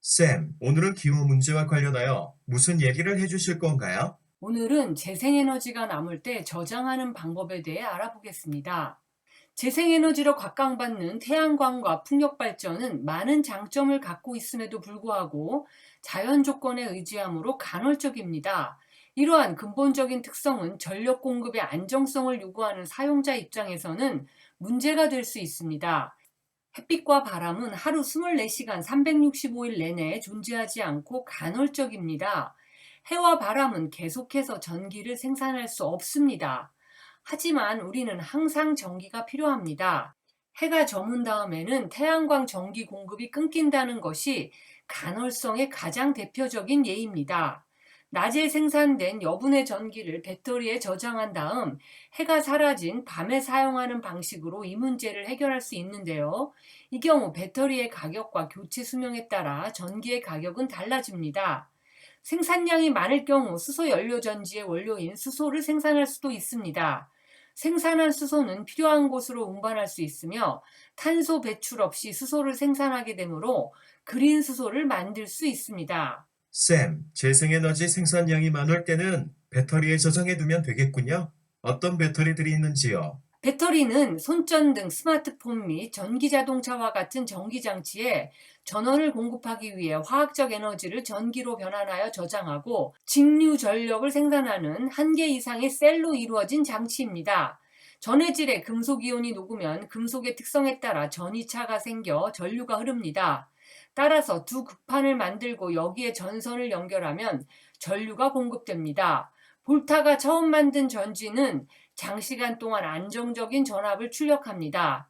쌤, 오늘은 기후 문제와 관련하여 무슨 얘기를 해주실 건가요? 오늘은 재생에너지가 남을 때 저장하는 방법에 대해 알아보겠습니다. 재생에너지로 각광받는 태양광과 풍력 발전은 많은 장점을 갖고 있음에도 불구하고 자연 조건에 의지하므로 간헐적입니다. 이러한 근본적인 특성은 전력 공급의 안정성을 요구하는 사용자 입장에서는 문제가 될 수 있습니다. 햇빛과 바람은 하루 24시간 365일 내내 존재하지 않고 간헐적입니다. 해와 바람은 계속해서 전기를 생산할 수 없습니다. 하지만 우리는 항상 전기가 필요합니다. 해가 저문 다음에는 태양광 전기 공급이 끊긴다는 것이 간헐성의 가장 대표적인 예입니다. 낮에 생산된 여분의 전기를 배터리에 저장한 다음 해가 사라진 밤에 사용하는 방식으로 이 문제를 해결할 수 있는데요. 이 경우 배터리의 가격과 교체 수명에 따라 전기의 가격은 달라집니다. 생산량이 많을 경우 수소 연료 전지의 원료인 수소를 생산할 수도 있습니다. 생산한 수소는 필요한 곳으로 운반할 수 있으며 탄소 배출 없이 수소를 생산하게 되므로 그린 수소를 만들 수 있습니다. 쌤, 재생에너지 생산량이 많을 때는 배터리에 저장해 두면 되겠군요. 어떤 배터리들이 있는지요? 배터리는 손전등, 스마트폰 및 전기자동차와 같은 전기장치에 전원을 공급하기 위해 화학적 에너지를 전기로 변환하여 저장하고 직류 전력을 생산하는 한 개 이상의 셀로 이루어진 장치입니다. 전해질에 금속 이온이 녹으면 금속의 특성에 따라 전이차가 생겨 전류가 흐릅니다. 따라서 두 극판을 만들고 여기에 전선을 연결하면 전류가 공급됩니다. 볼타가 처음 만든 전지는 장시간 동안 안정적인 전압을 출력합니다.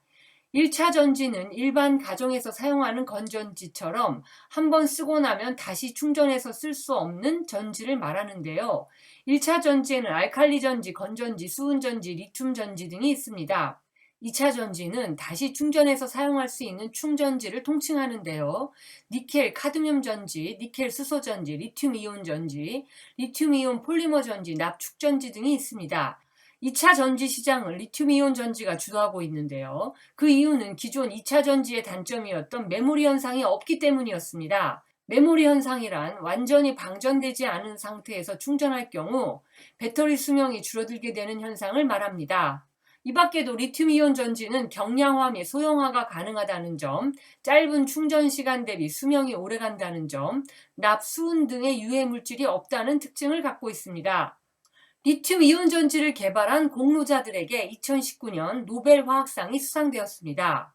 1차 전지는 일반 가정에서 사용하는 건전지처럼 한번 쓰고 나면 다시 충전해서 쓸 수 없는 전지를 말하는데요. 1차 전지에는 알칼리 전지, 건전지, 수은 전지, 리튬 전지 등이 있습니다. 2차 전지는 다시 충전해서 사용할 수 있는 충전지를 통칭하는데요. 니켈, 카드뮴 전지, 니켈 수소 전지, 리튬 이온 전지, 리튬 이온 폴리머 전지, 납축 전지 등이 있습니다. 2차 전지 시장을 리튬이온 전지가 주도하고 있는데요. 그 이유는 기존 2차 전지의 단점이었던 메모리 현상이 없기 때문이었습니다. 메모리 현상이란 완전히 방전되지 않은 상태에서 충전할 경우 배터리 수명이 줄어들게 되는 현상을 말합니다. 이 밖에도 리튬이온 전지는 경량화 및 소형화가 가능하다는 점, 짧은 충전 시간 대비 수명이 오래간다는 점, 납수은 등의 유해 물질이 없다는 특징을 갖고 있습니다. 리튬 이온 전지를 개발한 공로자들에게 2019년 노벨 화학상이 수상되었습니다.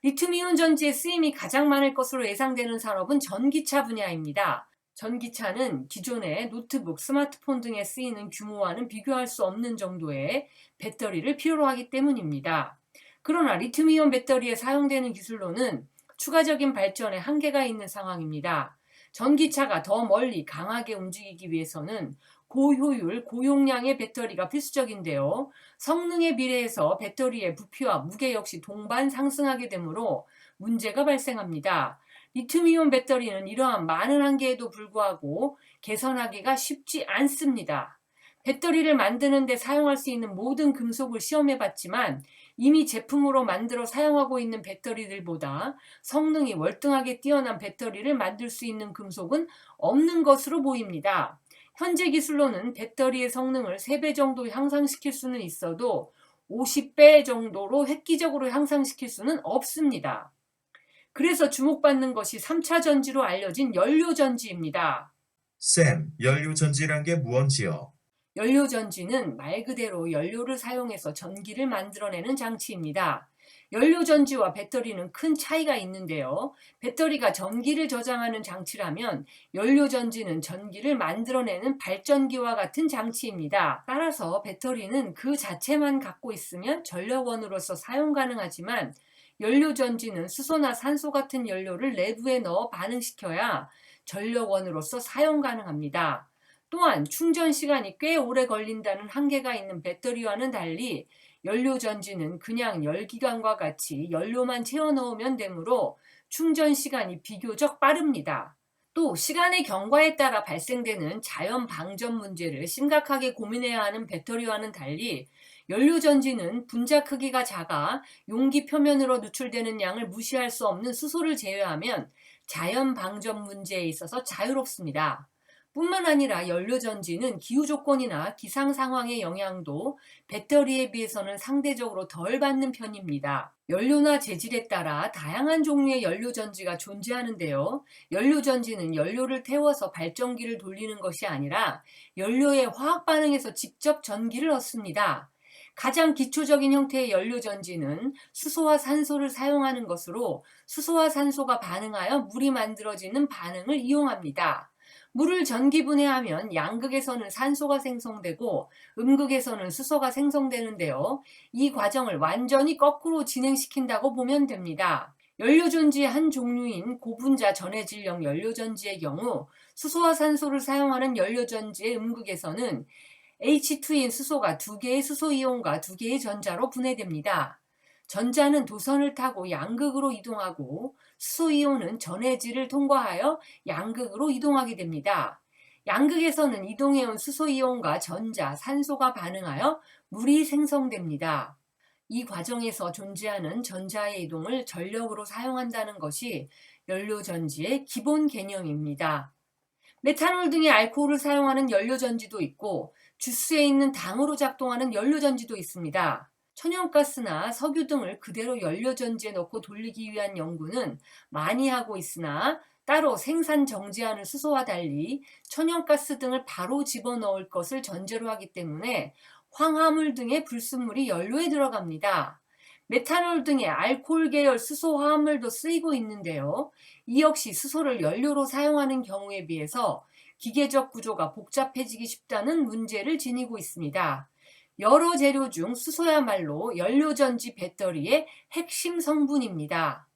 리튬 이온 전지의 쓰임이 가장 많을 것으로 예상되는 산업은 전기차 분야입니다. 전기차는 기존의 노트북, 스마트폰 등에 쓰이는 규모와는 비교할 수 없는 정도의 배터리를 필요로 하기 때문입니다. 그러나 리튬 이온 배터리에 사용되는 기술로는 추가적인 발전에 한계가 있는 상황입니다. 전기차가 더 멀리 강하게 움직이기 위해서는 고효율, 고용량의 배터리가 필수적인데요. 성능에 비례해서 배터리의 부피와 무게 역시 동반 상승하게 되므로 문제가 발생합니다. 리튬이온 배터리는 이러한 많은 한계에도 불구하고 개선하기가 쉽지 않습니다. 배터리를 만드는 데 사용할 수 있는 모든 금속을 시험해 봤지만 이미 제품으로 만들어 사용하고 있는 배터리들보다 성능이 월등하게 뛰어난 배터리를 만들 수 있는 금속은 없는 것으로 보입니다. 현재 기술로는 배터리의 성능을 3배 정도 향상시킬 수는 있어도 50배 정도로 획기적으로 향상시킬 수는 없습니다. 그래서 주목받는 것이 3차 전지로 알려진 연료전지입니다. 쌤, 연료 전지란 게 무언지요? 연료전지는 말 그대로 연료를 사용해서 전기를 만들어내는 장치입니다. 연료전지와 배터리는 큰 차이가 있는데요. 배터리가 전기를 저장하는 장치라면 연료전지는 전기를 만들어내는 발전기와 같은 장치입니다. 따라서 배터리는 그 자체만 갖고 있으면 전력원으로서 사용 가능하지만 연료전지는 수소나 산소 같은 연료를 내부에 넣어 반응시켜야 전력원으로서 사용 가능합니다. 또한 충전 시간이 꽤 오래 걸린다는 한계가 있는 배터리와는 달리 연료전지는 그냥 열기관과 같이 연료만 채워 넣으면 되므로 충전 시간이 비교적 빠릅니다. 또 시간의 경과에 따라 발생되는 자연 방전 문제를 심각하게 고민해야 하는 배터리와는 달리 연료전지는 분자 크기가 작아 용기 표면으로 누출되는 양을 무시할 수 없는 수소를 제외하면 자연 방전 문제에 있어서 자유롭습니다. 뿐만 아니라 연료전지는 기후 조건이나 기상 상황의 영향도 배터리에 비해서는 상대적으로 덜 받는 편입니다. 연료나 재질에 따라 다양한 종류의 연료전지가 존재하는데요. 연료전지는 연료를 태워서 발전기를 돌리는 것이 아니라 연료의 화학 반응에서 직접 전기를 얻습니다. 가장 기초적인 형태의 연료전지는 수소와 산소를 사용하는 것으로 수소와 산소가 반응하여 물이 만들어지는 반응을 이용합니다. 물을 전기분해하면 양극에서는 산소가 생성되고 음극에서는 수소가 생성되는데요. 이 과정을 완전히 거꾸로 진행시킨다고 보면 됩니다. 연료전지의 한 종류인 고분자 전해질형 연료전지의 경우 수소와 산소를 사용하는 연료전지의 음극에서는 H2인 수소가 2개의 수소이온과 2개의 전자로 분해됩니다. 전자는 도선을 타고 양극으로 이동하고 수소이온은 전해질을 통과하여 양극으로 이동하게 됩니다. 양극에서는 이동해온 수소이온과 전자, 산소가 반응하여 물이 생성됩니다. 이 과정에서 존재하는 전자의 이동을 전력으로 사용한다는 것이 연료전지의 기본 개념입니다. 메탄올 등의 알코올을 사용하는 연료전지도 있고 주스에 있는 당으로 작동하는 연료전지도 있습니다. 천연가스나 석유 등을 그대로 연료전지에 넣고 돌리기 위한 연구는 많이 하고 있으나 따로 생산 정지하는 수소와 달리 천연가스 등을 바로 집어넣을 것을 전제로 하기 때문에 황화물 등의 불순물이 연료에 들어갑니다. 메탄올 등의 알코올 계열 수소 화합물도 쓰이고 있는데요. 이 역시 수소를 연료로 사용하는 경우에 비해서 기계적 구조가 복잡해지기 쉽다는 문제를 지니고 있습니다. 여러 재료 중 수소야말로 연료전지 배터리의 핵심 성분입니다.